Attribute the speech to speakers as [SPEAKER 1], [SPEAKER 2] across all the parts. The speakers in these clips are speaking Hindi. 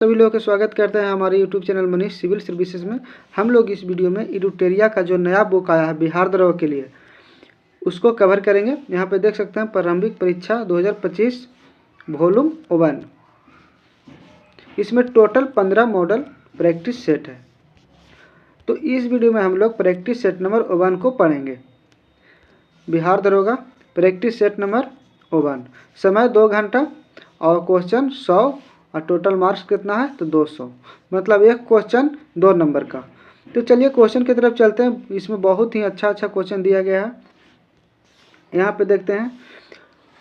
[SPEAKER 1] सभी लोगों का स्वागत करते हैं हमारे YouTube channel Manish civil services में। हम लोग इस वीडियो में इडुटेरिया का जो नया बुक आया है बिहार द्रव के लिए उसको कवर करेंगे। यहाँ पे देख सकते हैं प्रारंभिक परीक्षा 2025 वॉल्यूम 1। इसमें टोटल 15 मॉडल प्रैक्टिस सेट है। तो इस वीडियो में हम लोग प्रैक्टिस सेट नंबर 1 को पढ़ेंगे। बिहार दरोगा प्रैक्टिस सेट नंबर 1, समय 2 घंटा और क्वेश्चन 100 और टोटल मार्क्स कितना है तो 200, मतलब एक क्वेश्चन 2 नंबर का। तो चलिए क्वेश्चन की तरफ चलते हैं। इसमें बहुत ही अच्छा क्वेश्चन दिया गया है। यहाँ पे देखते हैं,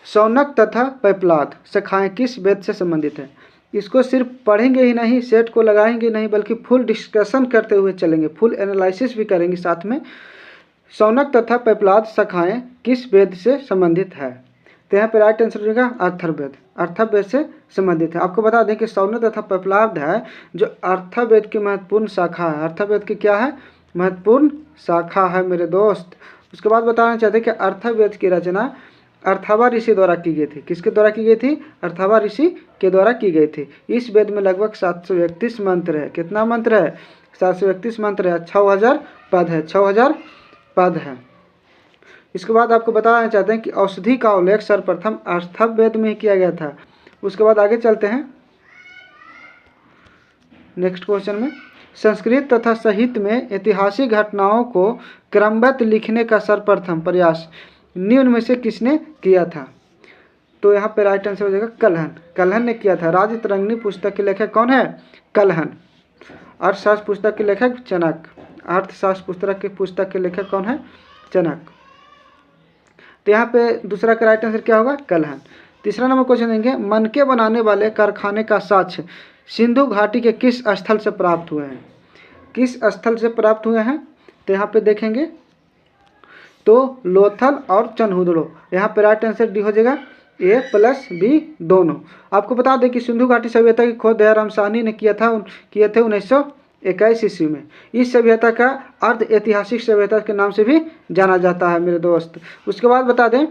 [SPEAKER 1] शौनक तथा पैपलाद शाखाएं किस वेद से संबंधित है। इसको सिर्फ पढ़ेंगे ही नहीं, सेट को लगाएंगे नहीं, बल्कि फुल डिस्कशन करते हुए चलेंगे, फुल एनालिसिस भी करेंगे साथ में। शौनक तथा पैपलाद शाखाएं किस वेद से संबंधित है, तो यहाँ पे राइट आंसर हो जाएगा अर्थवेद। अर्थवेद से संबंधित है। आपको बता दें कि शौनक तथा पैपलाद है जो अर्थवेद की महत्वपूर्ण शाखा है। अर्थवेद की क्या है, महत्वपूर्ण शाखा है मेरे दोस्त। उसके बाद बताना चाहते हैं कि अर्थवेद की रचना अर्थावा ऋषि द्वारा की गई थी। किसके द्वारा की गई थी, अर्थावा ऋषि के द्वारा की गई थी। इस वेद में लगभग 731 मंत्र है। कितना मंत्र है, 731 मंत्र है। 6000 पद है, 6000 पद है। इसके बाद आपको बताना चाहते हैं कि औषधि का उल्लेख सर्वप्रथम अर्थवेद में किया गया था। उसके बाद आगे चलते हैं नेक्स्ट क्वेश्चन में, संस्कृत तथा साहित्य में ऐतिहासिक घटनाओं को क्रमबद्ध लिखने का सर्वप्रथम प्रयास निम्न में से किसने किया था, तो यहाँ पे राइट आंसर हो जाएगा कल्हण। कल्हण ने किया था। राजतरंगिणी पुस्तक के लेखक कौन है, कल्हण। अर्थशास्त्र पुस्तक के लेखक चाणक्य। अर्थशास्त्र पुस्तक के लेखक कौन है, चाणक्य। तो यहाँ पे दूसरा का राइट आंसर क्या होगा, कल्हण। तीसरा नंबर क्वेश्चन देंगे, मनके बनाने वाले कारखाने का साक्ष्य सिंधु घाटी के किस स्थल से प्राप्त हुए हैं। किस स्थल से प्राप्त हुए हैं, तो यहाँ पे देखेंगे तो लोथल और चनहुदड़ो। यहाँ पे राइट आंसर डी हो जाएगा, A+B दोनों। आपको बता दें कि सिंधु घाटी सभ्यता की खोज दयाराम साहनी ने किए थे 1921 ईस्वी में। इस सभ्यता का अर्ध ऐतिहासिक सभ्यता के नाम से भी जाना जाता है मेरे दोस्त। उसके बाद बता दें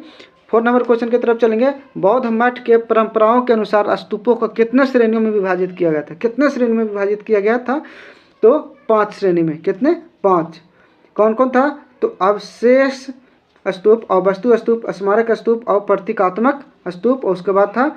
[SPEAKER 1] 4 नंबर क्वेश्चन की तरफ चलेंगे। बौद्ध मठ के परंपराओं के अनुसार स्तूपों को कितने श्रेणियों में विभाजित किया गया था। कितने श्रेणी में विभाजित किया गया था, तो 5 श्रेणी में। कितने, 5। कौन कौन था, तो अवशेष स्तूप और वस्तु स्तूप, स्मारक स्तूप और प्रतीकात्मक स्तूप। और उसके बाद था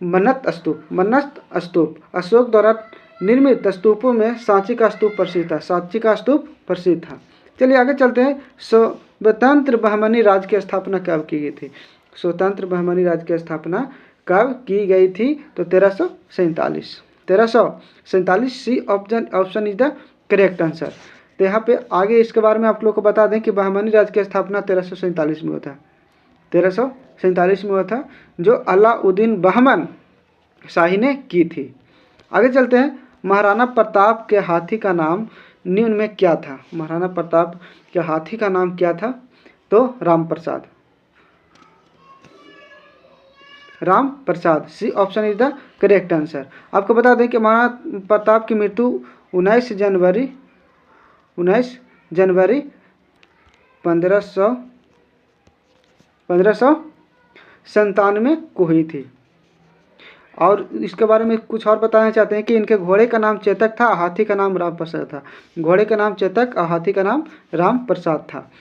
[SPEAKER 1] मन्नत स्तूप। मन्नत स्तूप अशोक द्वारा निर्मित स्तूपों में सांची का स्तूप प्रसिद्ध था। सांची का स्तूप प्रसिद्ध था। चलिए आगे चलते हैं। स्वतंत्र बहमनी राज्य की स्थापना कब की गई थी। स्वतंत्र बहमनी राज्य की स्थापना कब की गई थी, तो 1347। 1347 C option is the correct answer. तो यहाँ पे आगे इसके बारे में आप लोग को बता दें कि बहमनी राज्य की स्थापना 1347 में हुआ था। 1347 में हुआ था, जो अलाउद्दीन बहमन शाही ने की थी। आगे चलते हैं। महाराणा प्रताप के हाथी का नाम निम्न में क्या था। महाराणा प्रताप के हाथी का नाम क्या था, तो Ram Prasad. Ram Prasad, C option is the correct answer. आपको बता दें कि महाराणा प्रताप की मृत्यु 19 जनवरी 1597 को हुई थी। और इसके बारे में कुछ और बताना चाहते हैं कि इनके घोड़े का नाम चेतक था, हाथी का नाम राम प्रसाद था। घोड़े का नाम चेतक और हाथी का नाम राम प्रसाद था।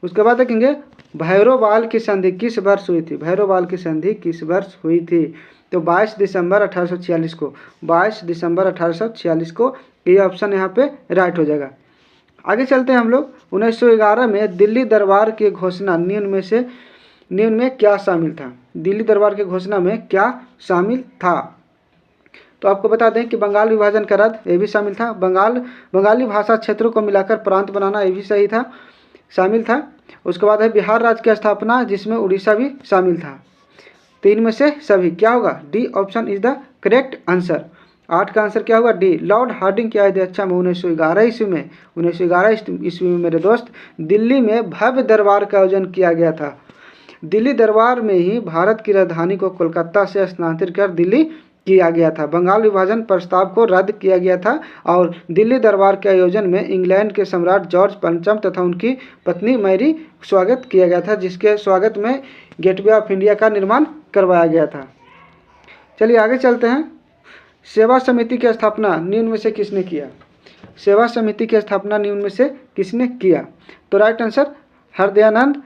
[SPEAKER 1] उसके बाद देखेंगे भैरववाल की संधि किस वर्ष हुई थी। भैरववाल की संधि किस वर्ष हुई थी, तो 22 दिसंबर 1846 को। 22 दिसंबर 1846 को। ये ऑप्शन यहाँ पे राइट हो जाएगा। आगे चलते हैं हम लोग। 1911 में दिल्ली दरबार की घोषणा निम्न में क्या शामिल था। दिल्ली दरबार की घोषणा में क्या शामिल था, तो आपको बता दें कि बंगाल विभाजन का रद्द, ये भी शामिल था। बंगाली भाषा क्षेत्रों को मिलाकर प्रांत बनाना, ये भी सही था, शामिल था। उसके बाद है बिहार राज्य की स्थापना, जिसमें उड़ीसा भी शामिल था। 3 में से सभी क्या होगा, D option is the correct answer. 8 का आंसर क्या होगा, डी। लॉर्ड हार्डिंग की अध्यक्षता में 1911 ईस्वी में 1911 ईस्वी में मेरे दोस्त दिल्ली में भव्य दरबार का आयोजन किया गया था। दिल्ली दरबार में ही भारत की राजधानी को कोलकाता से स्थानांतरित कर दिल्ली किया गया था। बंगाल विभाजन प्रस्ताव को रद्द किया गया था और दिल्ली दरबार के आयोजन में इंग्लैंड के सम्राट जॉर्ज पंचम तथा उनकी पत्नी मैरी स्वागत किया गया था, जिसके स्वागत में गेटवे ऑफ इंडिया का निर्माण करवाया गया था। चलिए आगे चलते हैं। सेवा समिति की स्थापना निम्न में से किसने किया? सेवा समिति की स्थापना निम्न में से किसने किया? तो राइट आंसर हृदयानंद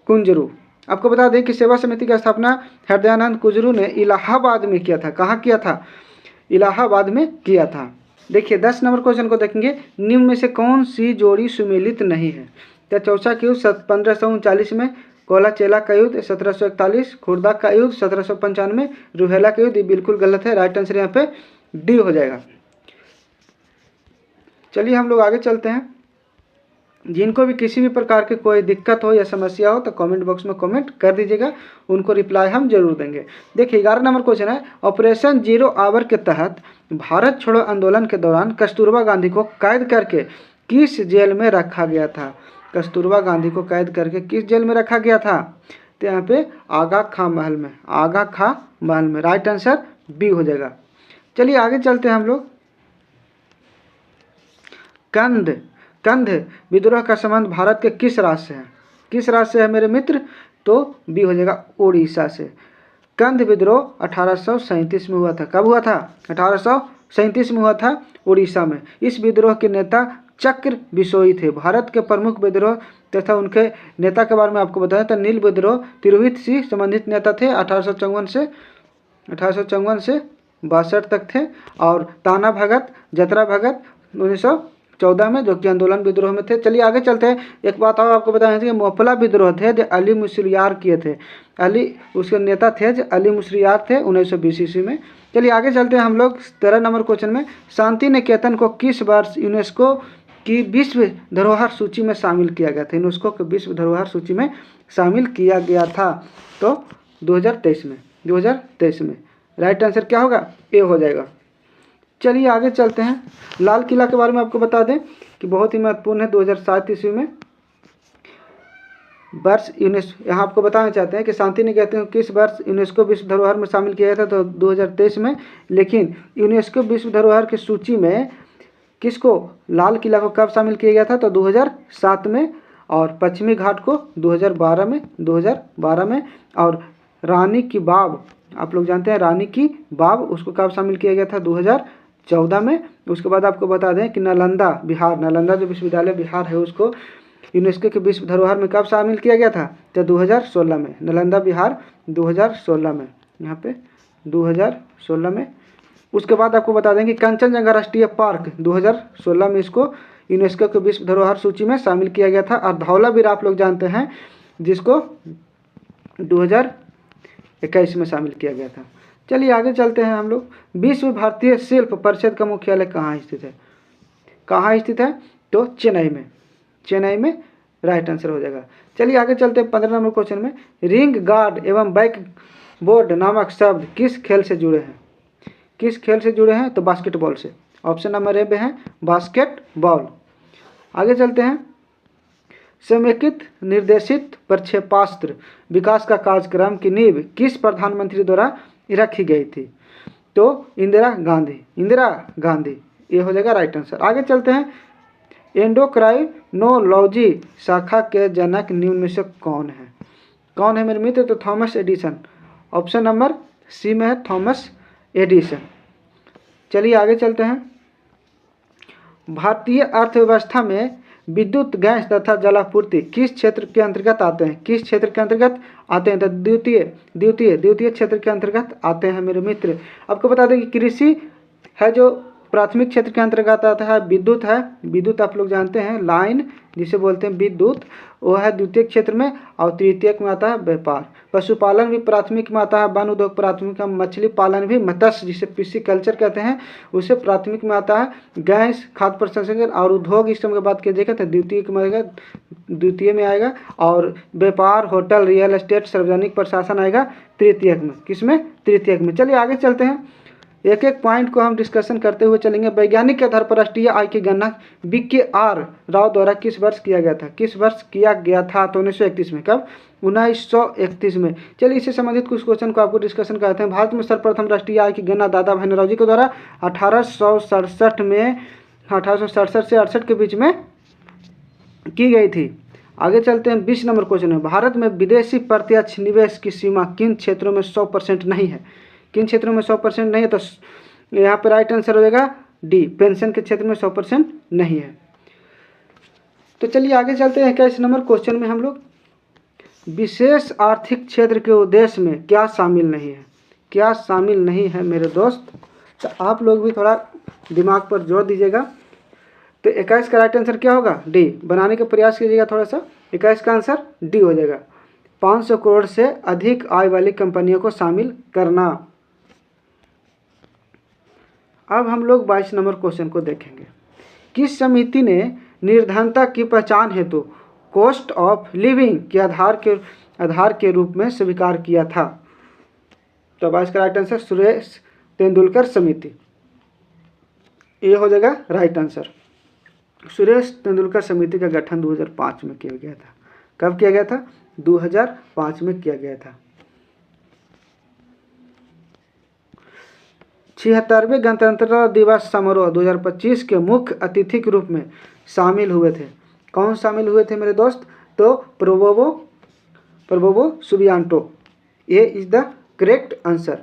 [SPEAKER 1] कुंजरू। आपको बता दें कि सेवा समिति की स्थापना हृदयानंद कुंजरू ने इलाहाबाद में किया था। कहाँ किया था? इलाहाबाद में किया था। देखिए 10 नंबर क्वेश्चन को देखेंगे, निम्न में से कौन सी जोड़ी सुमेलित नहीं है? तो चौसा का युद्ध 1539 में, कोला चेला का युद्ध 1741, खुर्दा का युद्ध 1795, रुहेला का युद्ध, ये बिल्कुल गलत है। राइट आंसर यहाँ पे डी हो जाएगा। चलिए हम लोग आगे चलते हैं। जिनको भी किसी भी प्रकार की कोई दिक्कत हो या समस्या हो तो कमेंट बॉक्स में कमेंट कर दीजिएगा, उनको रिप्लाई हम जरूर देंगे। देखिए 11 नंबर क्वेश्चन है, ऑपरेशन जीरो आवर के तहत भारत छोड़ो आंदोलन के दौरान कस्तूरबा गांधी को कैद करके किस जेल में रखा गया था? कस्तूरबा गांधी को कैद करके किस जेल में रखा गया था? तो यहाँ पे आगा खां महल में, आगा खां महल में। राइट आंसर बी हो जाएगा। चलिए आगे चलते हैं हम लोग। कंध विद्रोह का संबंध भारत के किस राज्य से है? किस राज्य से है मेरे मित्र? तो बी हो जाएगा उड़ीसा से। कंध विद्रोह 1837 में हुआ था। कब हुआ था? 1837 में हुआ था, उड़ीसा में। इस विद्रोह के नेता चक्र बिसोई थे। भारत के प्रमुख विद्रोह तथा उनके नेता के बारे में आपको बताया था। नील विद्रोह तिरोहित सिंह संबंधित नेता थे, 1854 से 62 तक थे। और ताना भगत, जतरा भगत 1914 में, जो कि आंदोलन विद्रोह में थे। चलिए आगे चलते हैं। एक बात और आपको बताना चाहिए, मोहफला विद्रोह थे जो अली मुशरियार किए थे। अली उसके नेता थे जो अली मुशरियार थे 1920 ईस्वी में। चलिए आगे चलते हैं हम लोग 13 नंबर क्वेश्चन में। शांति निकेतन को किस वर्ष यूनेस्को की विश्व धरोहर सूची में शामिल किया गया था? यूनेस्को के विश्व धरोहर सूची में शामिल किया गया था तो 2023 में। 2023 में। राइट आंसर क्या होगा? ए हो जाएगा। चलिए आगे चलते हैं। लाल किला के बारे में आपको बता दें कि बहुत ही महत्वपूर्ण है। 2007 ईस्वी में वर्ष यूनेस्को, यहाँ आपको बताना चाहते हैं कि शांति निकेतन किस वर्ष यूनेस्को विश्व धरोहर में शामिल किया गया था? तो 2023 में। लेकिन यूनेस्को विश्व धरोहर की सूची में किसको, लाल किला को कब शामिल किया गया था? तो 2007 में। और पश्चिमी घाट को 2012 में। और रानी की बाव, आप लोग जानते हैं रानी की बाव, उसको कब शामिल किया गया था? 2014 में। उसके बाद आपको बता दें कि नालंदा बिहार, नालंदा जो विश्वविद्यालय बिहार है उसको यूनेस्को के विश्व धरोहर में कब शामिल किया गया था? तो 2016 में। नालंदा बिहार 2016 में, यहाँ पे 2016 में। उसके बाद आपको बता दें कि कंचनजंगा राष्ट्रीय पार्क 2016 में इसको यूनेस्को के विश्व धरोहर सूची में शामिल किया गया था। और धौलावीर आप लोग जानते हैं जिसको 2021 में शामिल किया गया था। चलिए आगे चलते हैं हम लोग। विश्व भारतीय शिल्प परिषद का मुख्यालय कहाँ स्थित है? कहाँ स्थित है? तो चेन्नई में। चेन्नई में राइट आंसर हो जाएगा। चलिए आगे चलते हैं 15 नंबर क्वेश्चन में। रिंग गार्ड एवं बैक बोर्ड नामक शब्द किस खेल से जुड़े हैं? किस खेल से जुड़े हैं? तो बास्केटबॉल से। ऑप्शन नंबर ए पे है बास्केटबॉल। आगे चलते हैं। समेकित निर्देशित प्रक्षेपास्त्र विकास का कार्यक्रम की नींव किस प्रधानमंत्री द्वारा रखी गई थी? तो इंदिरा गांधी। ये हो जाएगा राइट आंसर। आगे चलते हैं। एंडोक्राइनोलॉजी शाखा के जनक निम्न में से कौन है? कौन है मेरे मित्र? तो Thomas Edison. Option number C में है थॉमस एडिसन। चलिए आगे चलते हैं। भारतीय अर्थव्यवस्था में विद्युत, गैस तथा जलापूर्ति किस क्षेत्र के अंतर्गत आते हैं? किस क्षेत्र के अंतर्गत आते हैं? तो द्वितीय क्षेत्र के अंतर्गत आते हैं मेरे मित्र। आपको बता दें कि कृषि है जो प्राथमिक क्षेत्र के अंतर्गत आता है। विद्युत है, विद्युत आप लोग जानते हैं लाइन जिसे बोलते हैं विद्युत, वो है द्वितीय क्षेत्र में। और तृतीयक में आता है व्यापार। पशुपालन भी प्राथमिक में आता है। वन उद्योग प्राथमिक में। मछली पालन भी, मत्स्य जिसे पिस्सीकल्चर कहते हैं, उसे प्राथमिक में आता है। गैस, खाद्य प्रसंस्करण और उद्योग इस समय की बात कीजिएगा तो द्वितीय में आएगा। और व्यापार, होटल, रियल एस्टेट, सार्वजनिक प्रशासन आएगा तृतीयक में। किसमें? तृतीयक में। चलिए आगे चलते हैं। एक एक पॉइंट को हम डिस्कशन करते हुए चलेंगे। वैज्ञानिक के आधार पर राष्ट्रीय आय की गणना BKR राव द्वारा किस वर्ष किया गया था? किस वर्ष किया गया था? तो 1931 में। कब? 1931 में। चलिए इससे संबंधित कुछ क्वेश्चन को आपको डिस्कशन करते हैं। भारत में सर्वप्रथम राष्ट्रीय आय की गणना दादा भाई नौरोजी के द्वारा 1867 में, 1867 से 68 के बीच में की गई थी। आगे चलते हैं। 20 नंबर क्वेश्चन है। भारत में विदेशी प्रत्यक्ष निवेश की सीमा किन क्षेत्रों में 100% नहीं है? किन क्षेत्रों में 100% नहीं है? तो यहाँ पे राइट आंसर हो जाएगा डी, पेंशन के क्षेत्र में 100% नहीं है। तो चलिए आगे चलते हैं 21 नंबर क्वेश्चन में हम लोग, विशेष आर्थिक क्षेत्र के उद्देश्य में क्या शामिल नहीं है, क्या शामिल नहीं है मेरे दोस्त। तो आप लोग भी थोड़ा दिमाग पर जोर दीजिएगा। तो 21 का राइट आंसर क्या होगा, डी। बनाने का प्रयास कीजिएगा थोड़ा सा। 21 का आंसर डी हो जाएगा, 500 करोड़ से अधिक आय वाली कंपनियों को शामिल करना। अब हम लोग 22 नंबर क्वेश्चन को देखेंगे। किस समिति ने निर्धनता की पहचान हेतु कॉस्ट ऑफ लिविंग के आधार के रूप में स्वीकार किया था। तो 22 का राइट आंसर सुरेश तेंदुलकर समिति, ये हो जाएगा राइट आंसर। सुरेश तेंदुलकर समिति का गठन 2005 में किया गया था। कब किया गया था, 2005 में किया गया था। 76वें गणतंत्र दिवस समारोह 2025 के मुख्य अतिथि के रूप में शामिल हुए थे। कौन शामिल हुए थे मेरे दोस्त, तो प्रबोवो सुबियांटो, ये इज द करेक्ट आंसर।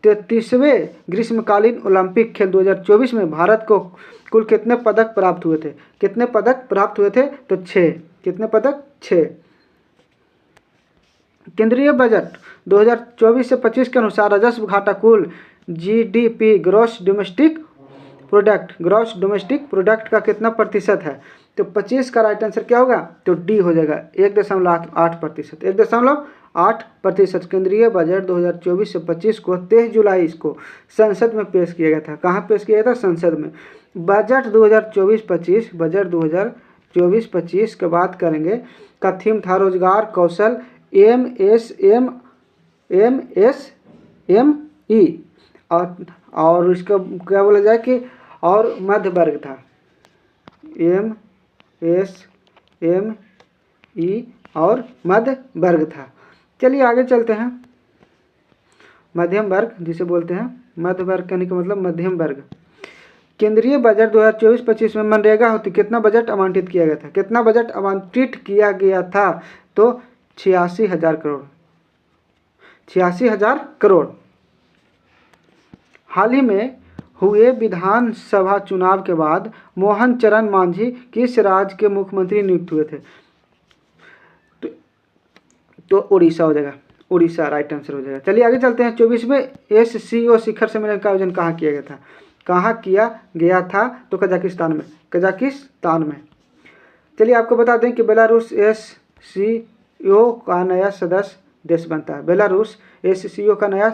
[SPEAKER 1] 33वें ग्रीष्मकालीन ओलंपिक खेल 2024 में भारत को कुल कितने पदक प्राप्त हुए थे, कितने पदक प्राप्त हुए थे, तो 6। कितने पदक, 6। केंद्रीय बजट 2024 से 25 के अनुसार राजस्व घाटा कुल जीडीपी ग्रॉस डोमेस्टिक प्रोडक्ट का कितना प्रतिशत है। तो 25 का राइट आंसर क्या होगा, तो डी हो जाएगा, 1.8%। 1.8%। केंद्रीय बजट 2024 से 25 को 23 जुलाई को संसद में पेश किया गया था। कहाँ पेश किया गया था, संसद में। बजट 2024-25 की बात करेंगे का थीम था रोजगार कौशल MSME और इसका क्या बोला जाए कि और मध्य वर्ग था, MSME और मध्य वर्ग था। चलिए आगे चलते हैं। मध्यम वर्ग जिसे बोलते हैं, मध्य वर्ग कहने का मतलब मध्यम वर्ग। केंद्रीय बजट 2024-25 में मनरेगा हेतु कितना बजट आवंटित किया गया था, कितना बजट आवंटित किया गया था, तो 86,000 करोड़। 86,000 करोड़। हाल ही में हुए विधानसभा चुनाव के बाद मोहन चरण मांझी किस राज्य के मुख्यमंत्री नियुक्त हुए थे, तो उड़ीसा हो जाएगा, उड़ीसा राइट आंसर हो जाएगा। चलिए आगे चलते हैं। 24वें SCO शिखर सम्मेलन का आयोजन कहाँ किया गया था, कहाँ किया गया था, तो कजाकिस्तान में। चलिए आपको बता दें कि बेलारूस SCO का नया सदस्य देश बनता है। बेलारूस SCO का नया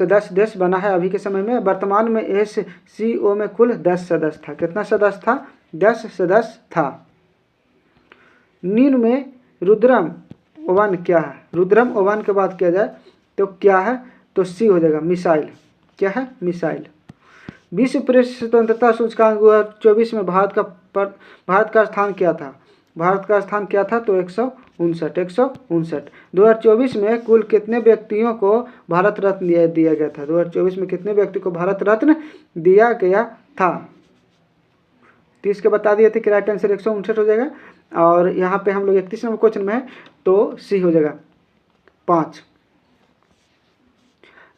[SPEAKER 1] सदस्य देश बना है अभी के समय में। वर्तमान में SCO में कुल 10 सदस्य था। कितना सदस्य था, 10 सदस्य था। निम्न में रुद्रम ओवन क्या है, रुद्रम ओवन के बाद किया जाए तो क्या है, तो सी हो जाएगा, मिसाइल। क्या है, मिसाइल। विश्व प्रेस स्वतंत्रता सूचकांक 2024 में भारत का स्थान क्या था, भारत का स्थान क्या था, तो 159। 2024 में कुल कितने व्यक्तियों को भारत रत्न दिया गया था, 2024 में कितने व्यक्ति को भारत रत्न दिया गया था। 30 के बता दिए थे कि राइट आंसर 159 हो जाएगा। और यहाँ पे हम लोग 31 नंबर क्वेश्चन में है तो सी हो जाएगा 5,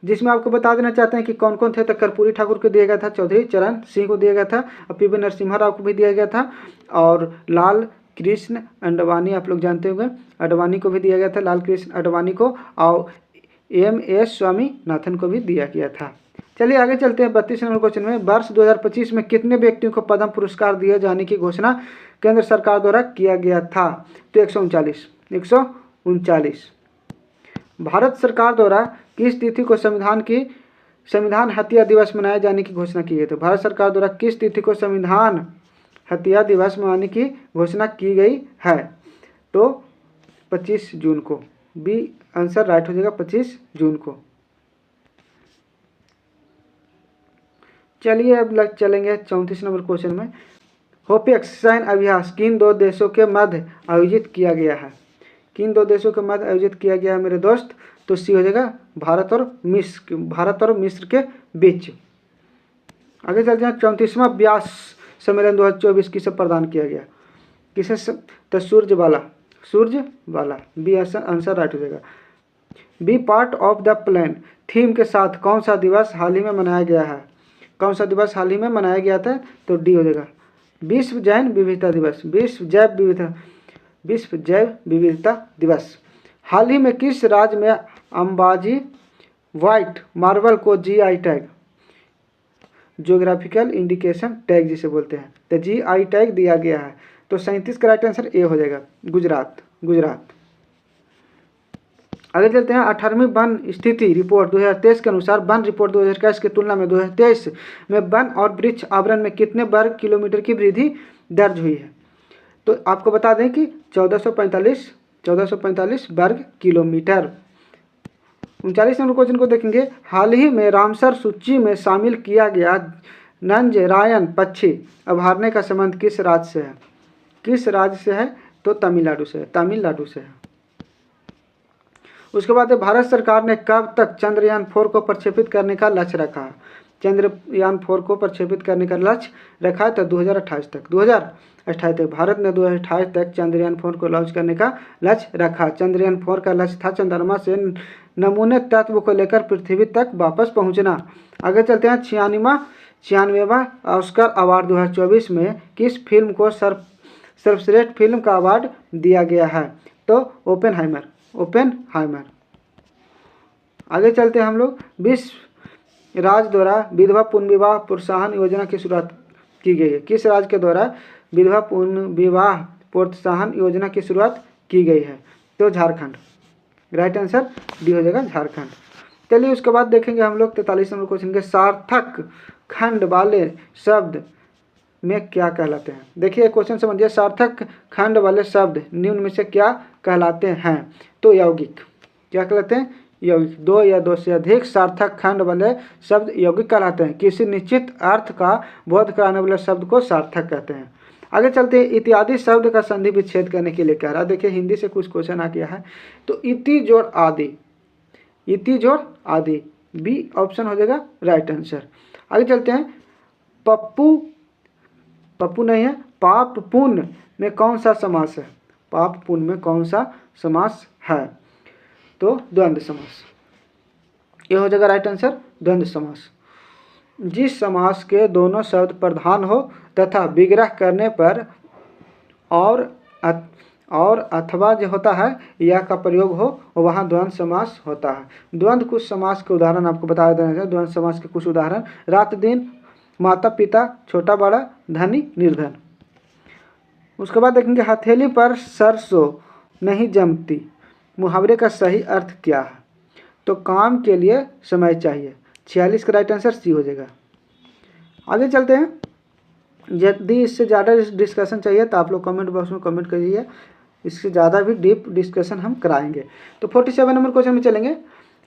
[SPEAKER 1] जिसमें आपको बता देना चाहते हैं कि कौन कौन थे। तो कर्पूरी ठाकुर को दिया गया था, चौधरी चरण सिंह को दिया गया था, और पीवी नरसिम्हा राव को भी दिया गया था, और लाल कृष्ण अडवाणी आप लोग जानते होंगे, अडवाणी को भी दिया गया था, लाल कृष्ण अडवाणी को, और MS स्वामीनाथन को भी दिया गया था। चलिए आगे चलते हैं 32 नंबर क्वेश्चन में। वर्ष 2025 में कितने व्यक्तियों को पद्म पुरस्कार दिए जाने की घोषणा केंद्र सरकार द्वारा किया गया था, तो 139। भारत सरकार द्वारा किस तिथि को संविधान हत्या दिवस मनाए जाने की घोषणा की गई थी, भारत सरकार द्वारा किस तिथि को संविधान हत्या दिवस मनाने की घोषणा की गई है, तो 25 जून को। बी आंसर राइट हो जाएगा, 25 जून को। चलिए अब चलेंगे 34 नंबर क्वेश्चन में। होपेक्स सैन्य अभ्यास किन दो देशों के मध्य आयोजित किया गया है, किन दो देशों के मध्य आयोजित किया गया है मेरे दोस्त, तो सी हो जाएगा भारत और मिस्र के बीच। आगे चलते हैं। 34वां व्यास सम्मेलन 2024 किसे प्रदान किया गया, किसे, तो सूर्यबाला। बी आंसर राइट हो जाएगा। B part of the plan theme के साथ कौन सा दिवस हाल ही में मनाया गया है? कौन सा दिवस हाल ही में मनाया गया था? तो डी हो जाएगा, विश्व जैन विविधता दिवस, विश्व जैव विविधता दिवस। हाल ही में किस राज्य में अंबाजी व्हाइट मार्बल को GI tag, geographical indication tag जिसे बोलते हैं, तो जीआई टैग दिया गया है? तो 37 का राइट आंसर ए हो जाएगा, गुजरात। आगे चलते हैं। 18वीं वन स्थिति रिपोर्ट 2023 के अनुसार वन रिपोर्ट 2021 की तुलना में 2023 में वन और वृक्ष आवरण में कितने वर्ग किलोमीटर की वृद्धि दर्ज हुई है? तो आपको बता दें कि 1445 वर्ग किलोमीटर। 39 नंबर क्वेश्चन को देखेंगे। हाल ही में रामसर सूची में शामिल किया गया नंजरायन पक्षी अभयारण्य का संबंध किस राज्य से है? किस राज्य से है? तो तमिलनाडु से है। उसके बाद भारत सरकार ने कब तक चंद्रयान 4 को प्रक्षेपित करने का लक्ष्य रखा है? चंद्रयान 4 को प्रक्षेपित करने का लक्ष्य रखा है तो 2028 तक। भारत ने 2028 तक चंद्रयान 4 को लॉन्च करने का लक्ष्य रखा। चंद्रयान 4 का लक्ष्य था चंद्रमा से नमूने तत्व को लेकर पृथ्वी तक वापस पहुंचना। आगे चलते हैं। 96वां ऑस्कर अवार्ड 2024 में किस फिल्म को सर्वश्रेष्ठ फिल्म का अवार्ड दिया गया है? तो ओपेनहाइमर। आगे चलते हैं हम लोग। विश्व राज्य द्वारा विधवा पुनर्विवाह प्रोत्साहन योजना की शुरुआत की गई है? किस राज्य के द्वारा विधवा पुनर्विवाह प्रोत्साहन योजना की शुरुआत की गई है? तो झारखंड। राइट आंसर डी हो जाएगा, झारखंड। चलिए उसके बाद देखेंगे हम लोग 43 नंबर क्वेश्चन के सार्थक खंड वाले शब्द में क्या कहलाते हैं? देखिए क्वेश्चन समझिए। सार्थक खंड वाले शब्द निम्न में से क्या कहलाते हैं? तो यौगिक। क्या कहलाते हैं? यौगिक। 2 या 2 से अधिक सार्थक खंड वाले शब्द यौगिक कहलाते हैं। किसी निश्चित अर्थ का बोध कराने वाले शब्द को सार्थक कहते हैं। आगे चलते हैं। इत्यादि शब्द का संधि विच्छेद करने के लिए कह रहा है। देखिए हिंदी से कुछ क्वेश्चन आ गया है। तो इति जोड़ आदि बी ऑप्शन हो जाएगा राइट आंसर। आगे चलते हैं। पप्पू नहीं है। पाप पुण्य में कौन सा समास है? पाप पुण्य में कौन सा समास है? तो द्वंद्व समास। यह हो जाएगा राइट आंसर, द्वंद्व समास। जिस समास के दोनों शब्द प्रधान हो तथा विग्रह करने पर और अथवा जो होता है या का प्रयोग हो वहाँ द्वंद्व समास होता है। द्वंद्व कुछ समास के उदाहरण आपको बता देना चाहिए। द्वंद्व समास के कुछ उदाहरण: रात दिन, माता पिता, छोटा बड़ा, धनी निर्धन। उसके बाद देखेंगे। हथेली पर सरसों नहीं जमती मुहावरे का सही अर्थ क्या है? तो काम के लिए समय चाहिए। 46 का राइट आंसर सी हो जाएगा। आगे चलते हैं। यदि इससे ज़्यादा डिस्कशन चाहिए तो आप लोग कमेंट बॉक्स में कमेंट करिए, इससे ज़्यादा भी डीप डिस्कशन हम कराएंगे। तो 47 नंबर क्वेश्चन में चलेंगे।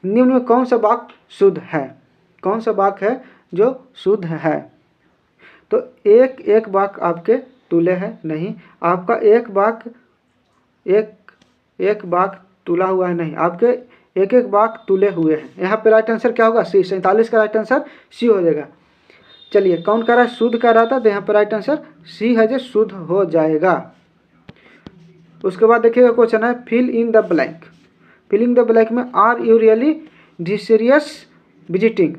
[SPEAKER 1] निम्न में कौन सा वाक्य शुद्ध है? कौन सा वाक्य है जो शुद्ध है? तो एक वाक्य आपके तुले है नहीं। आपका एक वाक्य तुला हुआ है नहीं। आपके एक वाक्य तुले हुए हैं। यहाँ पे राइट आंसर क्या होगा? सी। 47 का राइट आंसर सी हो जाएगा। चलिए कौन कह रहा है? शुद्ध कह रहा था, तो यहाँ पर राइट आंसर सी है जो शुद्ध हो जाएगा। उसके बाद देखिएगा क्वेश्चन है fill in the blank. Fill in the blank में are you really desirous visiting?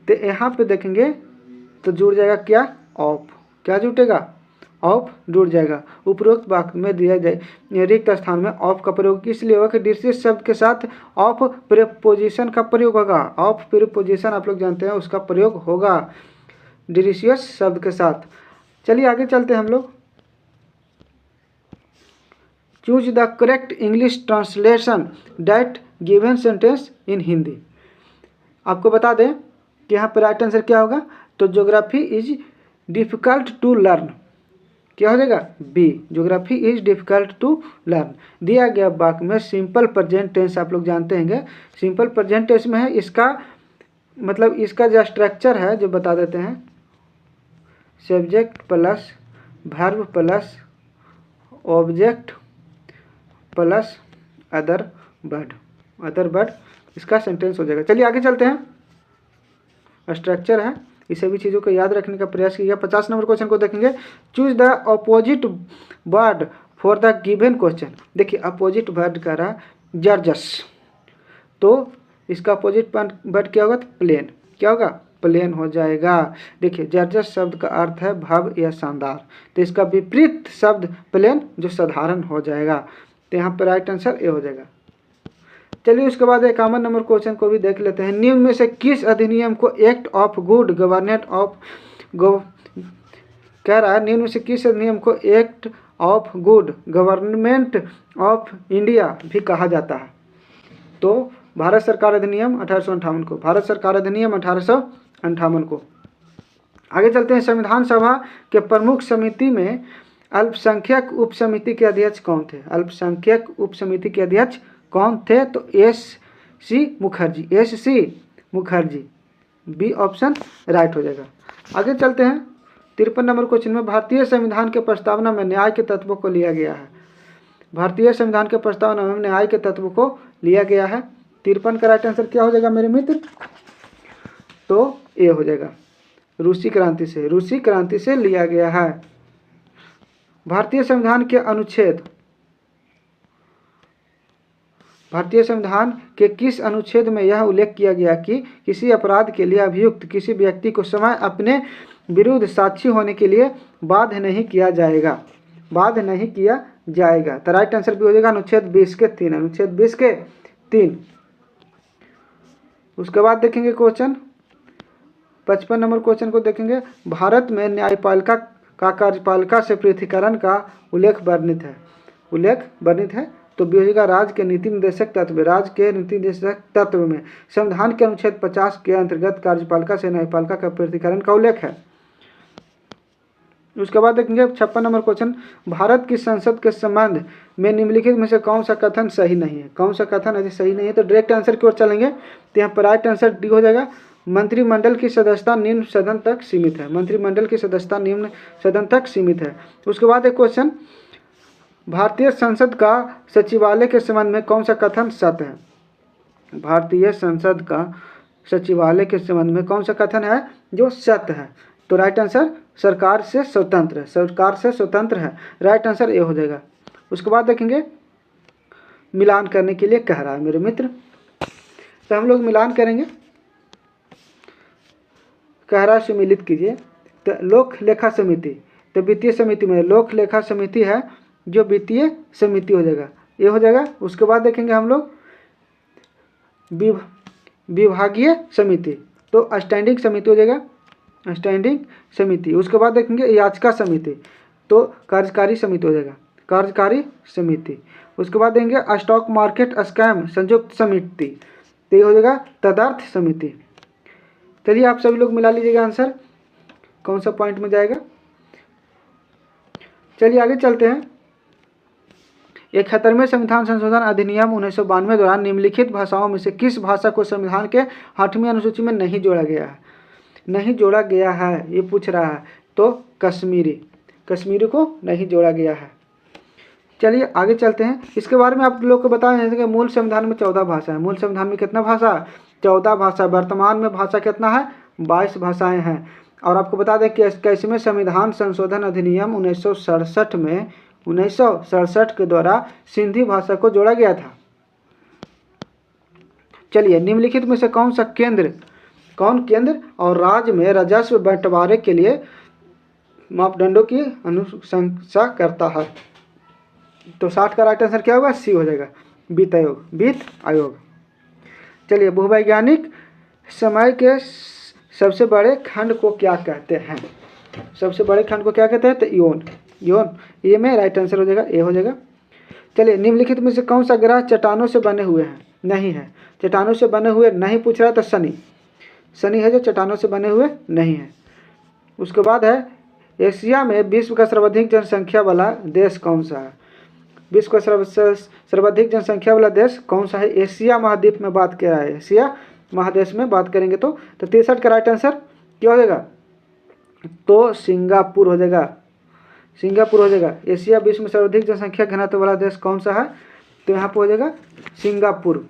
[SPEAKER 1] तो यहाँ पे देखेंगे तो जुड़ जाएगा क्या? ऑफ। क्या जुटेगा? ऑफ जुड़ जाएगा। उपरोक्त वाक्य में दिया जाए रिक्त स्थान में ऑफ का प्रयोग इसलिए होगा कि डिसीरियस शब्द के साथ ऑफ प्रीपोजिशन का प्रयोग होगा। ऑफ प्रीपोजिशन आप लोग जानते हैं, उसका प्रयोग होगा डिसीरियस शब्द के साथ। चलिए आगे चलते हैं हम लोग। Choose the correct English translation that given sentence in Hindi. आपको बता दें कि यहाँ पर राइट आंसर क्या होगा? तो geography is difficult to learn. क्या हो जाएगा? B. Geography is difficult to learn. दिया गया वाक्य में सिंपल प्रेजेंट टेंस आप लोग जानते हैं। सिंपल प्रेजेंट टेंस में है, इसका मतलब इसका जो स्ट्रक्चर है जो बता देते हैं। Subject plus verb plus object plus other word इसका सेंटेंस हो जाएगा। चलिए आगे चलते हैं। स्ट्रक्चर है, इस सभी चीज़ों को याद रखने का प्रयास किया। 50 नंबर क्वेश्चन को देखेंगे। Choose the opposite word for the given question. देखिए अपोजिट वर्ड का रहा जर्जस। तो इसका अपोजिट वर्ड क्या होगा, तो प्लेन। क्या होगा, प्लेन हो जाएगा। देखिए जर्जर शब्द का अर्थ है भव्य या शानदार, तो इसका विपरीत शब्द प्लेन जो साधारण हो जाएगा। तो यहाँ पर राइट आंसर ए हो जाएगा। चलिए उसके बाद 51 नंबर क्वेश्चन को भी देख लेते हैं। निम्न में से किस अधिनियम को act of good governance of कह रहा है, निम्न में से किस अधिनियम को act of good government of India भी कहा जाता है। तो भारत सरकार अधिनियम 1858 को, भारत सरकार अधिनियम 1858 को। आगे चलते हैं। संविधान सभा के प्रमुख समिति में अल्पसंख्यक उप समिति के अध्यक्ष कौन थे। अल्पसंख्यक उप समिति के अध्यक्ष कौन थे, तो S C. Mukherjee, S C. Mukherjee, B option right हो जाएगा। आगे चलते हैं। 53 नंबर क्वेश्चन में भारतीय संविधान के प्रस्तावना में न्याय के तत्वों को लिया गया है। भारतीय संविधान के प्रस्तावना में न्याय के तत्व को लिया गया है। 53 का राइट आंसर क्या हो जाएगा मेरे मित्र, तो ए हो जाएगा। रूसी क्रांति से, रूसी क्रांति से लिया गया है। भारतीय संविधान के अनुच्छेद, भारतीय संविधान के किस अनुच्छेद में यह उल्लेख किया गया कि किसी अपराध के लिए अभियुक्त किसी व्यक्ति को समय अपने विरुद्ध साक्षी होने के लिए बाध्य नहीं किया जाएगा, बाध्य नहीं किया जाएगा। तो राइट आंसर भी हो जाएगा अनुच्छेद 20 के 3, अनुच्छेद 20 के 3। उसके बाद देखेंगे क्वेश्चन 55 नंबर क्वेश्चन को देखेंगे। भारत में न्यायपालिका का कार्यपालिका से पृथकीकरण का उल्लेख वर्णित है, उल्लेख वर्णित है, तो भी हो जाएगा राज्य के नीति निर्देशक तत्व, राज्य के नीति निर्देशक तत्व में संविधान के अनुच्छेद 50 के अंतर्गत कार्यपालिका से न्यायपालिका का पृथकीकरण का उल्लेख है। उसके बाद देखेंगे 56 नंबर क्वेश्चन। भारत की संसद के संबंध में निम्नलिखित में से कौन सा कथन सही नहीं है, कौन सा कथन यदि सही नहीं है तो डायरेक्ट आंसर की ओर चलेंगे। तो यहाँ पर राइट आंसर डी हो जाएगा। मंत्रिमंडल की सदस्यता निम्न सदन तक सीमित है, मंत्रिमंडल की सदस्यता निम्न सदन तक सीमित है। उसके बाद एक क्वेश्चन, भारतीय संसद का सचिवालय के संबंध में कौन सा कथन सत्य है। भारतीय संसद का सचिवालय के संबंध में कौन सा कथन है जो सत्य है, तो राइट आंसर सरकार से स्वतंत्र है, सरकार से स्वतंत्र है, राइट आंसर ए हो जाएगा। उसके बाद देखेंगे मिलान करने के लिए कह रहा है मेरे मित्र, तो हम लोग मिलान करेंगे। कह रहा है सम्मिलित कीजिए, तो लोक लेखा समिति, तो वित्तीय समिति में लोक लेखा समिति है जो वित्तीय समिति हो जाएगा, ये हो जाएगा। उसके बाद देखेंगे हम लोग विभागीय समिति, तो स्टैंडिंग समिति हो जाएगा, स्टैंडिंग समिति। उसके बाद देखेंगे याचिका समिति, तो कार्यकारी समिति हो जाएगा, कार्यकारी समिति। उसके बाद देंगे स्टॉक मार्केट स्कैम संयुक्त समिति, तो ये हो जाएगा तदर्थ समिति। चलिए आप सभी लोग मिला लीजिएगा आंसर कौन सा पॉइंट में जाएगा। चलिए आगे चलते हैं। 71वें संविधान संशोधन अधिनियम 1992 दौरान निम्नलिखित भाषाओं में से किस भाषा को संविधान के 8वीं अनुसूची में नहीं जोड़ा गया है, नहीं जोड़ा गया है, ये पूछ रहा है, तो कश्मीरी, कश्मीरी को नहीं जोड़ा गया है। चलिए आगे चलते हैं। इसके बारे में आप लोग को बताएं जैसे कि मूल संविधान में 14 भाषा है, मूल संविधान में कितना भाषा, 14 भाषा। वर्तमान में भाषा कितना है, 22 भाषाएं हैं। और आपको बता दें कि 21वें संविधान संशोधन अधिनियम 1967 में 1967 के द्वारा सिंधी भाषा को जोड़ा गया था। चलिए निम्नलिखित में से कौन केंद्र और राज्य में राजस्व बंटवारे के लिए मापदंडों की अनुशंसा करता है, तो 60 का राइट आंसर क्या होगा, सी हो जाएगा, वित्त आयोग, वित्त आयोग। चलिए भूवैज्ञानिक समय के सबसे बड़े खंड को क्या कहते हैं, सबसे बड़े खंड को क्या कहते हैं, तो इयोन, ये में राइट आंसर हो जाएगा, ए हो जाएगा। चलिए निम्नलिखित में से कौन सा ग्रह चट्टानों से बने हुए हैं, नहीं है, चट्टानों से बने हुए नहीं पूछ रहा है, तो शनि है जो चट्टानों से बने हुए नहीं है। उसके बाद है एशिया में विश्व का सर्वाधिक जनसंख्या वाला देश कौन सा है, विश्व का सर्वाधिक जनसंख्या वाला देश कौन सा है, एशिया महाद्वीप में बात किया है, एशिया महादेश में बात करेंगे तो 63 का राइट आंसर क्या हो जाएगा, तो सिंगापुर हो जाएगा, सिंगापुर हो जाएगा। एशिया विश्व में सर्वाधिक जनसंख्या घनत्व वाला देश कौन सा है, तो यहाँ पर हो जाएगा सिंगापुर,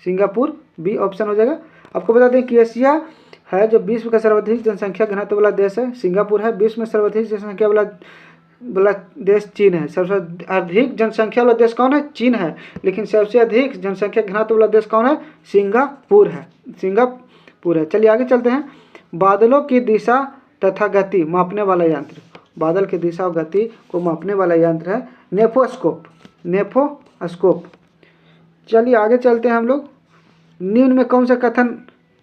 [SPEAKER 1] सिंगापुर बी ऑप्शन हो जाएगा। आपको बता दें कि एशिया है जो विश्व का सर्वाधिक जनसंख्या घनत्व वाला देश है, सिंगापुर है। विश्व में सर्वाधिक जनसंख्या वाला वाला देश चीन है। सबसे अधिक जनसंख्या वाला देश कौन है? चीन है। लेकिन सबसे अधिक जनसंख्या घनत्व वाला देश कौन है? सिंगापुर है। सिंगापुर है। चलिए आगे चलते हैं। बादलों की दिशा तथा गति मापने वाला यंत्र, बादल की दिशा और गति को मापने वाला यंत्र है नेफोस्कोप। नेफोस्कोप। चलिए आगे चलते हैं हम लोग। निम्न में कौन सा कथन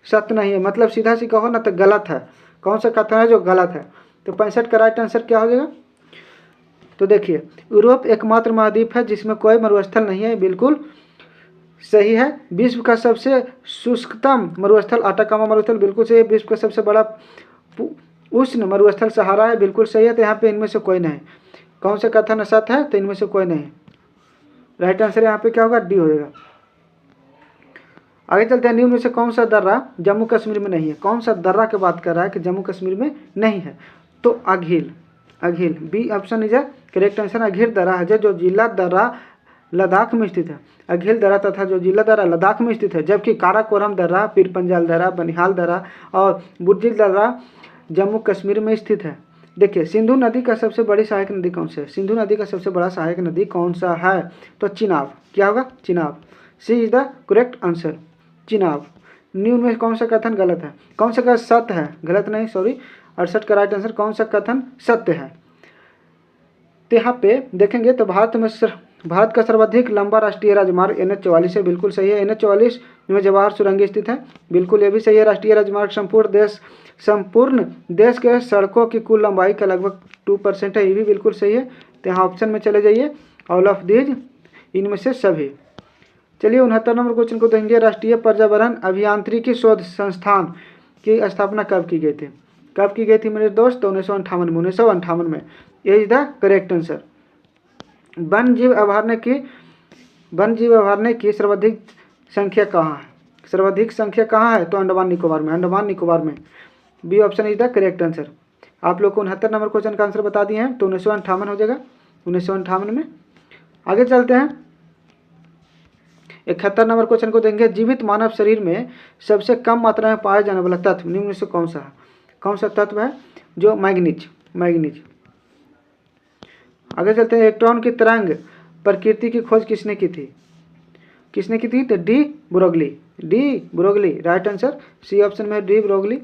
[SPEAKER 1] सत्य नहीं है? मतलब सीधा सी कहो ना तो गलत है। कौन सा कथन है जो गलत है? तो 65 का राइट आंसर क्या हो जाएगा? तो देखिए, यूरोप एकमात्र महाद्वीप है जिसमें कोई मरुस्थल नहीं है, बिल्कुल सही है। विश्व का सबसे शुष्कतम मरुस्थल आटाकामा मरुस्थल, बिल्कुल सही है। विश्व का सबसे बड़ा उष्ण मरुस्थल सहारा है, बिल्कुल सही है। तो यहाँ पे इनमें से कोई नहीं। कौन सा कथन सत्य है? तो इनमें से कोई नहीं। राइट आंसर यहाँ पे क्या होगा? डी हो जाएगा। आगे चलते हैं। निम्न में से कौन सा दर्रा जम्मू कश्मीर में नहीं है? कौन सा दर्रा की बात कर रहा है कि जम्मू कश्मीर में नहीं है? तो Aghil. Aghil B option is correct answer. Aghil दर्रा है जो जिला दर्रा लद्दाख में स्थित है। अघिल दर्रा तथा जो जिला दर्रा लद्दाख में स्थित है, जबकि काराकोरम दर्रा, पीर पंजाल दर्रा, बनिहाल दर्रा और बुर्जिल दर्रा जम्मू कश्मीर में स्थित है। देखिए, सिंधु नदी का सबसे बड़ी सहायक नदी कौन सा है? सिंधु नदी का सबसे बड़ा सहायक नदी कौन सा है? तो चिनाब। क्या होगा? Chenab. C is the correct answer, Chenab. निम्न में कौन सा कथन गलत है? कौन सा कथन सत्य है? गलत नहीं, सॉरी। 68 का राइट आंसर। कौन सा कथन सत्य है? तो यहाँ पे देखेंगे तो भारत का सर्वाधिक लंबा राष्ट्रीय राजमार्ग NH44 है, बिल्कुल सही है। NH44 में जवाहर सुरंग स्थित है, बिल्कुल ये भी सही है। राष्ट्रीय राजमार्ग संपूर्ण देश के सड़कों की कुल लंबाई का लगभग 2% है, ये भी बिल्कुल सही है। तो यहाँ ऑप्शन में चले जाइए, ऑल ऑफ दीज, इनमें से सभी। चलिए 69 नंबर क्वेश्चन को देंगे। राष्ट्रीय पर्यावरण अभियांत्रिकी शोध संस्थान की स्थापना कब की गई थी? कब की गई थी मेरे दोस्त? 1958 में। ये is the correct answer. One जीव अभयारण्य की सर्वाधिक संख्या कहाँ है? सर्वाधिक संख्या कहाँ है? तो अंडमान निकोबार में। अंडमान निकोबार में। B option is the correct answer. आप लोग को 69 नंबर क्वेश्चन का आंसर बता दिए हैं, तो 1958 हो जाएगा। 1958 में। आगे चलते हैं। 71 नंबर क्वेश्चन को देंगे। जीवित मानव शरीर में सबसे कम मात्रा में पाया जाने वाला तत्व निम्न में से कौन सा है? कौन सा तत्व है? जो मैग्नीज। आगे चलते हैं। इलेक्ट्रॉन की तरंग प्रकृति की खोज किसने की थी? किसने की थी? तो de Broglie. Right answer C option में डी ब्रोगली।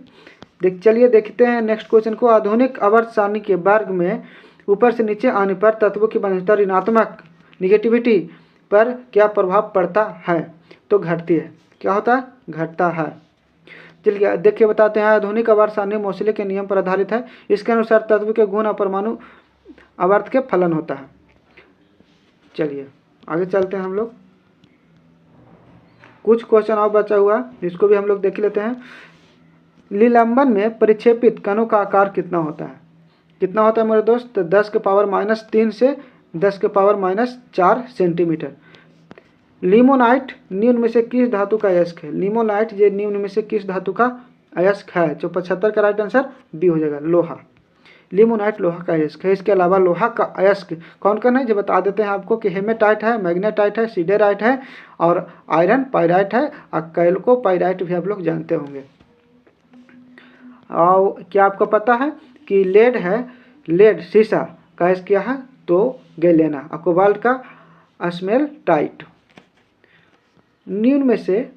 [SPEAKER 1] चलिए देखते हैं नेक्स्ट क्वेश्चन को। आधुनिक आवर्त सारणी के वर्ग में ऊपर से नीचे आने पर तत्वों की बंधुता ऋणात्मक निगेटिविटी पर क्या प्रभाव पड़ता है? तो घटती है। क्या होता है? घटता है। चलिए देखिए बताते हैं। आधुनिक आवर्त सारणी मोसले के नियम पर आधारित है। इसके अनुसार तत्व के गुण और परमाणु आवर्त के फलन होता है। चलिए आगे चलते हैं हम लोग। कुछ क्वेश्चन और बचा हुआ, इसको भी हम लोग देख लेते हैं। निलंबन में परिक्षेपित कणों का आकार कितना होता है? कितना होता है मेरे दोस्त? तो 10 के पावर -3 से 10 के पावर -4 सेंटीमीटर। लिमोनाइट निम्न में से किस धातु का अयस्क है? लिमोनाइट ये निम्न में से किस धातु का अयस्क है? जो 75 का राइट आंसर बी हो जाएगा, लोहा। लिमोनाइट लोहा का अयस्क है। इसके अलावा लोहा का अयस्क कौन कौन है जो बता देते हैं आपको कि हेमेटाइट है, मैग्नेटाइट है, सीडेराइट है और आयरन पाइराइट है और कैल्को पाइराइट भी आप लोग जानते होंगे। और क्या आपको पता है कि लेड है, लेड शीशा का अयस्क क्या है? तो गैलेना। और कोबाल्ट का स्मेल्टाइट। निम्न में से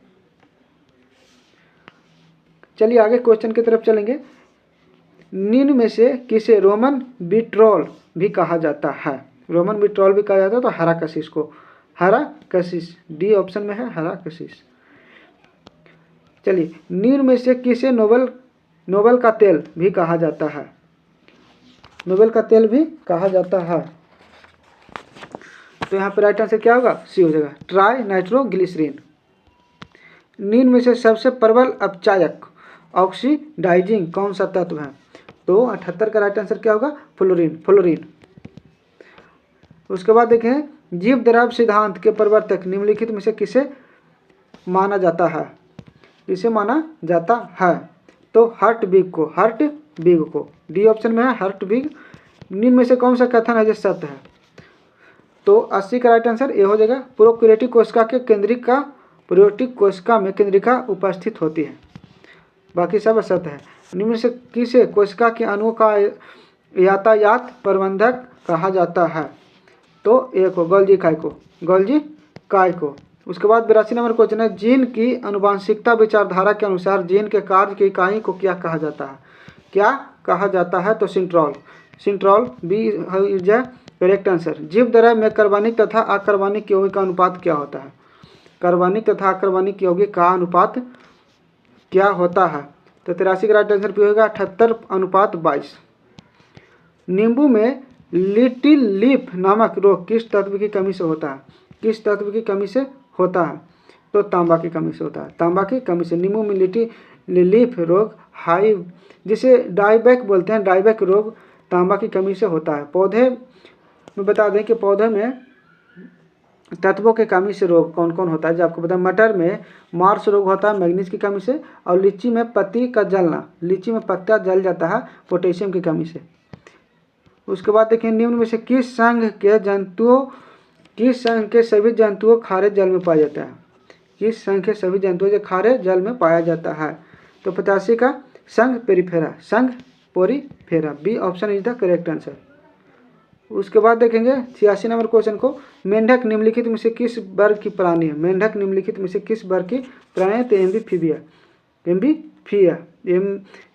[SPEAKER 1] चलिए आगे क्वेश्चन की तरफ चलेंगे। निम्न में से किसे रोमन विट्रोल भी कहा जाता है? रोमन विट्रोल भी कहा जाता है तो हरा कशिश को। हरा कशिश डी ऑप्शन में है, हरा कशिश। चलिए निम्न में से किसे नोबल का तेल भी कहा जाता है? नोबेल का तेल भी कहा जाता है। तो यहाँ पर राइट आंसर क्या होगा? सी हो जाएगा, ट्राई नाइट्रोग्लिसरीन। निम्न में से सबसे प्रबल अपचायक ऑक्सीडाइजिंग कौन सा तत्व है? तो 78 का राइट आंसर क्या होगा? फ्लोरीन। उसके बाद देखें, जीव द्रव्य सिद्धांत के प्रवर्तक निम्नलिखित में से किसे माना जाता है? किसे माना जाता है? तो हर्टविग को। डी ऑप्शन में है हर्टविग। निम्न में से कौन सा कथन है जो सत्य है? तो 80 का राइट आंसर ए हो जाएगा। प्रोकैरियोटिक कोशिका में केंद्रिका उपस्थित होती है, बाकी सब असत्य है। निम्न से किसे कोशिका के अणुओं यातायात प्रबंधक कहा जाता है? तो एक हो गोल्जी काय को। उसके बाद 82 नंबर क्वेश्चन है, जीन की आनुवंशिकता विचारधारा के अनुसार जीन के कार्य की इकाई को क्या कहा जाता है? क्या कहा जाता है? तो centriole B is a correct answer. जीव द्रव्य में कार्बनिक तथा अकार्बनिक यौगिक का अनुपात क्या होता है? कार्बनिक तथा अकार्बनिक यौगिक का अनुपात क्या होता है? तो 83 का राइट आंसर भी होगा 78:22। नींबू में लिटिल लीफ नामक रोग किस तत्व की कमी से होता है? किस तत्व की कमी से होता है? तो तांबा की कमी से होता है। तांबा की कमी से नींबू में लिटिल लीफ रोग हाई जिसे डाइबैक बोलते हैं, डाइबैक रोग तांबा की कमी से होता है। पौधे में बता दें कि पौधे में तत्वों की कमी से रोग कौन कौन होता है? जो आपको पता है, मटर में मार्स रोग होता है मैग्नीज की कमी से, और लीची में पत्ती का जलना, लीची में पत्ता जल जाता है पोटेशियम की कमी से। उसके बाद देखिए, निम्न में से किस संघ के सभी जंतुओं खारे जल में पाया जाता है? किस संघ के सभी जंतुओं जो खारे जल में पाया जाता है? तो 85 का संघ Porifera, B option is the correct answer. उसके बाद देखेंगे 86 नंबर क्वेश्चन को, मेंढक निम्नलिखित में से किस वर्ग की प्राणी है? मेंढक निम्नलिखित में से किस वर्ग की प्राणी है? तो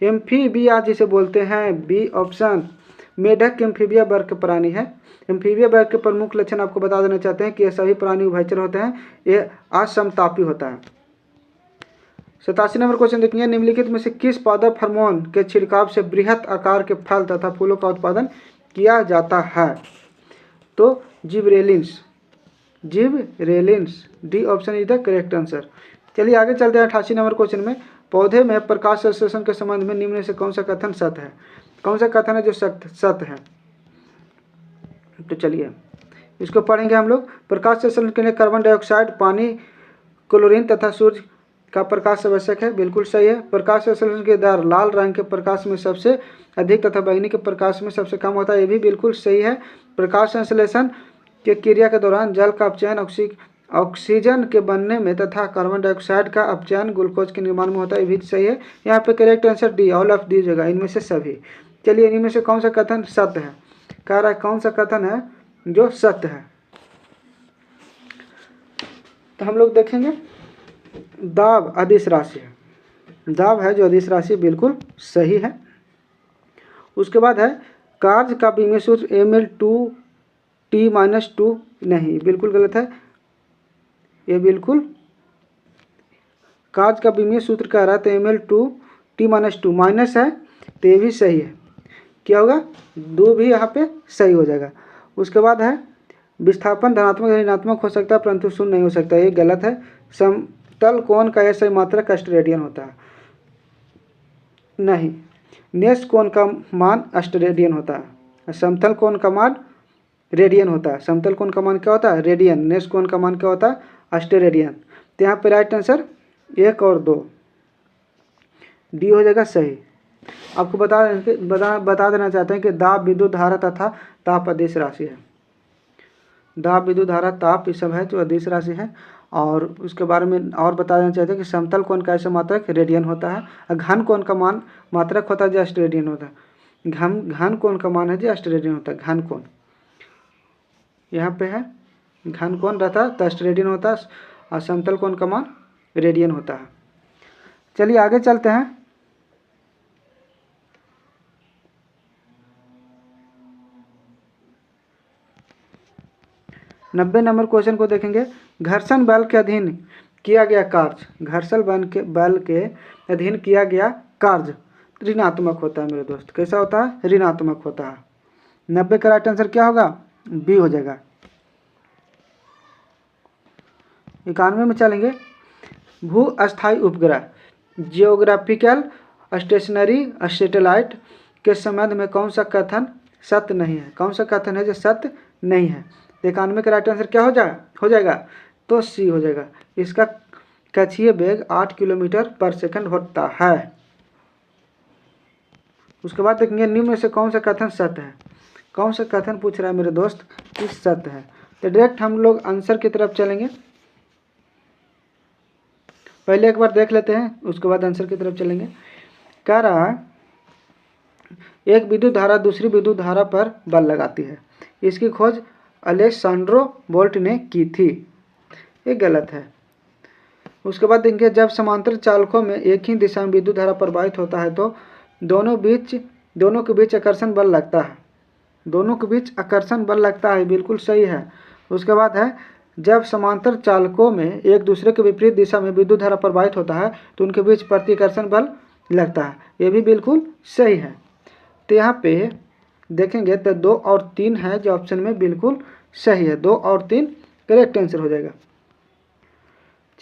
[SPEAKER 1] एम्फीबिया जिसे बोलते हैं, बी ऑप्शन। मेंढक एम्फीबिया वर्ग के प्राणी है। एम्फीबिया वर्ग के प्रमुख लक्षण आपको बता देना चाहते हैं कि ये सभी प्राणी उभयचर होते हैं, ये असमतापी होता है। 87 नंबर क्वेश्चन देखेंगे, निम्नलिखित में से किस पादप हार्मोन के छिड़काव से बृहत आकार के फल तथा फूलों का उत्पादन किया जाता है? तो gibberellins, D option is the correct answer. चलिए आगे चलते हैं 88 नंबर क्वेश्चन में, पौधे में प्रकाश संश्लेषण के संबंध में निम्न में से कौन सा कथन सत्य है? कौन सा कथन है जो सत्य है? तो चलिए इसको पढ़ेंगे हम लोग। प्रकाश संश्लेषण के लिए कार्बन डाइऑक्साइड, पानी, क्लोरीन तथा सूर्य का प्रकाश आवश्यक है, बिल्कुल सही है। प्रकाश संश्लेषण की दर लाल रंग के प्रकाश में सबसे अधिक तथा बैंगनी के प्रकाश में सबसे कम होता है, ये भी बिल्कुल सही है। प्रकाश संश्लेषण के क्रिया के दौरान जल का अपचयन ऑक्सीजन के बनने में तथा कार्बन डाइऑक्साइड का अपचयन ग्लूकोज के निर्माण में होता है, ये भी सही है। यहाँ पे correct answer D, all of the जगह, इनमें से सभी। चलिए इनमें से कौन सा कथन सत्य है? कह रहा है कौन सा कथन है जो सत्य है? तो हम लोग देखेंगे, दाब अदिश राशि है, दाब है जो अदिश राशि, बिल्कुल सही है। उसके बाद है कार्य का विमेय सूत्र ml2T-2, नहीं बिल्कुल गलत है, ये बिल्कुल कार्य का विमेय सूत्र कह रहा है तो ml2T-2 माइनस है, तो ये भी सही है। क्या होगा? दो भी यहाँ पे सही हो जाएगा। उसके बाद है विस्थापन धनात्मक या ऋणात्मक हो सकता है परंतु शून्य नहीं हो सकता, ये गलत है। समतल कोण का ऐसा मात्रक अष्टरेडियन होता है, नहीं। नेस कोण का मान अष्टरेडियन होता है, समतल कोण का मान रेडियन होता है। समतल कोण का मान क्या होता है? रेडियन। नेस कोण का मान क्या होता है? अष्टरेडियन। तो यहाँ पे राइट आंसर 1 और 2, डी हो जाएगा सही। आपको बता देना चाहते हैं कि दाब, विद्युत धारा तथा ताप अदिश राशि है। दाब, विद्युत धारा, ताप ये सब है जो अदिश राशि है। और उसके बारे में और बता देना चाहते हैं कि समतल कोण का ऐसा मात्रक रेडियन होता है, और घन कोण का मान मात्रक होता है जो अष्टरेडियन होता है। घन कोण का मान है जो अष्टरेडियन होता है, घन कोण यहाँ पे है, घन कोण रहता है तो अष्टरेडियन होता है, और समतल कोण का मान रेडियन होता है। चलिए आगे चलते हैं। नब्बे नंबर क्वेश्चन को देखेंगे, घर्षण बल के अधीन किया गया कार्य, घर्षण बल के अधीन किया गया कार्य ऋणात्मक होता है मेरे दोस्त। कैसा होता है? ऋणात्मक होता है। 90 का राइट आंसर क्या होगा? बी हो जाएगा। 91 में चलेंगे, भू अस्थायी उपग्रह जियोग्राफिकल स्टेशनरी सैटेलाइट के संबंध में कौन सा कथन सत्य नहीं है? कौन सा कथन है जो सत्य नहीं है? 91 का राइट आंसर क्या हो जाएगा? तो सी हो जाएगा। इसका कक्षीय वेग 8 किलोमीटर पर सेकंड होता है। उसके बाद देखेंगे, निम्न में से कौन सा कथन सत्य है? कौन सा कथन पूछ रहा है मेरे दोस्त कि सत्य है? तो डायरेक्ट हम लोग आंसर की तरफ चलेंगे। पहले एक बार देख लेते हैं, उसके बाद आंसर की तरफ चलेंगे। कह रहा है एक विद्युत धारा दूसरी विद्युत धारा पर बल लगाती है। इसकी खोज अलेक्सांड्रो वोल्ट ने की थी। ये गलत है। उसके बाद देखेंगे जब समांतर चालकों में एक ही दिशा में विद्युत धारा प्रवाहित होता है तो दोनों के बीच आकर्षण बल लगता है। दोनों के बीच आकर्षण बल लगता है, बिल्कुल सही है। उसके बाद है जब समांतर चालकों में एक दूसरे के विपरीत दिशा में विद्युत धारा प्रवाहित होता है तो उनके बीच प्रतिकर्षण बल लगता है। ये भी बिल्कुल सही है। तो यहाँ पे देखेंगे तो 2 और 3 है जो ऑप्शन में बिल्कुल सही है। 2 और 3 करेक्ट आंसर हो जाएगा।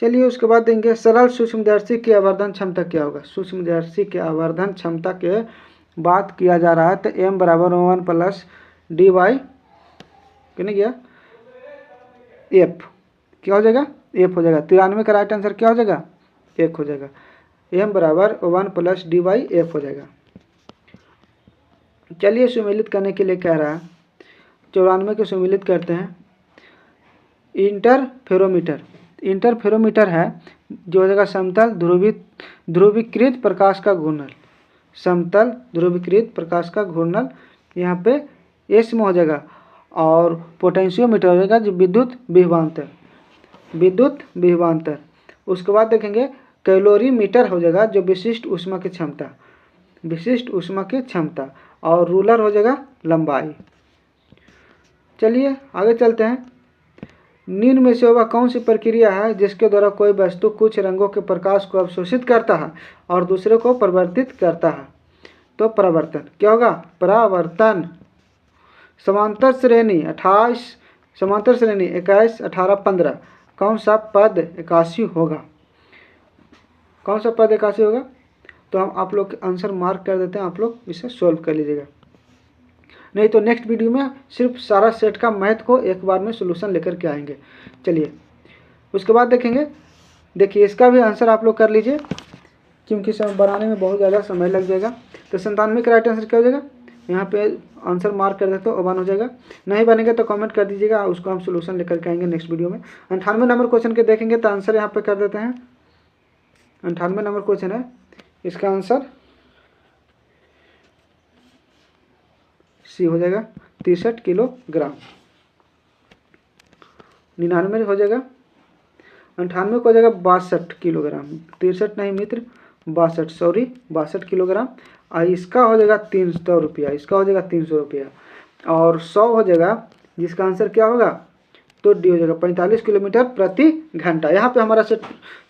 [SPEAKER 1] चलिए उसके बाद देंगे सरल सूक्ष्मदर्शी की आवर्धन क्षमता क्या होगा। सूक्ष्मदर्शी के आवर्धन क्षमता के बात किया जा रहा है तो m बराबर 1 प्लस dy कितने गया f क्या हो जाएगा f हो जाएगा। 93 का राइट आंसर क्या हो जाएगा 1 हो जाएगा। m बराबर 1 प्लस dy f हो जाएगा। चलिए सुमेलित करने के लिए कह रहा है 94 के सुमेलित करते हैं। इंटरफेरोमीटर है जो हो जाएगा समतल ध्रुवीकृत प्रकाश का घूर्णन। समतल ध्रुवीकृत प्रकाश का घूर्णन यहाँ पे एस में हो जाएगा। और पोटेंशियोमीटर हो जाएगा जो विद्युत विभवांतर। उसके बाद देखेंगे कैलोरीमीटर हो जाएगा जो विशिष्ट ऊष्मा की क्षमता और रूलर हो जाएगा लंबाई। चलिए आगे चलते हैं। निम्न में से वह कौन सी प्रक्रिया है जिसके द्वारा कोई वस्तु कुछ रंगों के प्रकाश को अवशोषित करता है और दूसरे को परिवर्तित करता है। तो परावर्तन क्या होगा परावर्तन। समांतर श्रेणी 21 18 15 कौन सा पद 81 होगा। तो हम आप लोग आंसर मार्क कर देते हैं, आप लोग इसे सॉल्व कर लीजिएगा। नहीं तो नेक्स्ट वीडियो में सिर्फ सारा सेट का मैथ को एक बार में सोल्यूशन लेकर के आएंगे। चलिए उसके बाद देखेंगे। देखिए इसका भी आंसर आप लोग कर लीजिए क्योंकि सब बनाने में बहुत ज़्यादा समय लग जाएगा। तो 97 का राइट आंसर क्या हो जाएगा यहाँ पे आंसर मार्क कर देते हो 1 हो जाएगा। नहीं बनेगा तो कमेंट कर दीजिएगा, उसको हम सोल्यूशन लेकर के आएंगे नेक्स्ट वीडियो में। 98 नंबर क्वेश्चन के देखेंगे तो आंसर यहाँ पे कर देते हैं। 98 नंबर क्वेश्चन है, इसका आंसर सी हो जाएगा 63 किलोग्राम। 99 हो जाएगा 98 को हो जाएगा 62 किलोग्राम। 63 नहीं मित्र 62 किलोग्राम। और इसका हो जाएगा 300 रुपया, इसका हो जाएगा 300 रुपया। और 100 हो जाएगा जिसका आंसर क्या होगा तो डी हो जाएगा 45 किलोमीटर प्रति घंटा। यहाँ पे हमारा सेट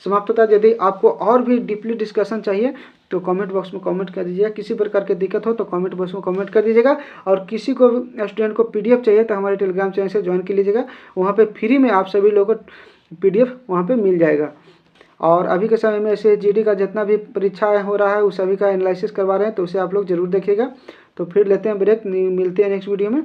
[SPEAKER 1] समाप्त होता है। यदि आपको और भी डीपली डिस्कशन चाहिए तो कमेंट बॉक्स में कमेंट कर दीजिएगा। किसी प्रकार की दिक्कत हो तो कमेंट बॉक्स में कमेंट कर दीजिएगा। और किसी को स्टूडेंट को पीडीएफ चाहिए तो हमारे टेलीग्राम चैनल से ज्वाइन कर लीजिएगा। वहाँ पे फ्री में आप सभी लोगों को पीडीएफ वहाँ पे मिल जाएगा। और अभी के समय में ऐसे जीडी का जितना भी परीक्षाएँ हो रहा है उस सभी का एनालिसिस करवा रहे हैं, तो उसे आप लोग जरूर देखिएगा। तो फिर लेते हैं ब्रेक, मिलते हैं नेक्स्ट वीडियो में।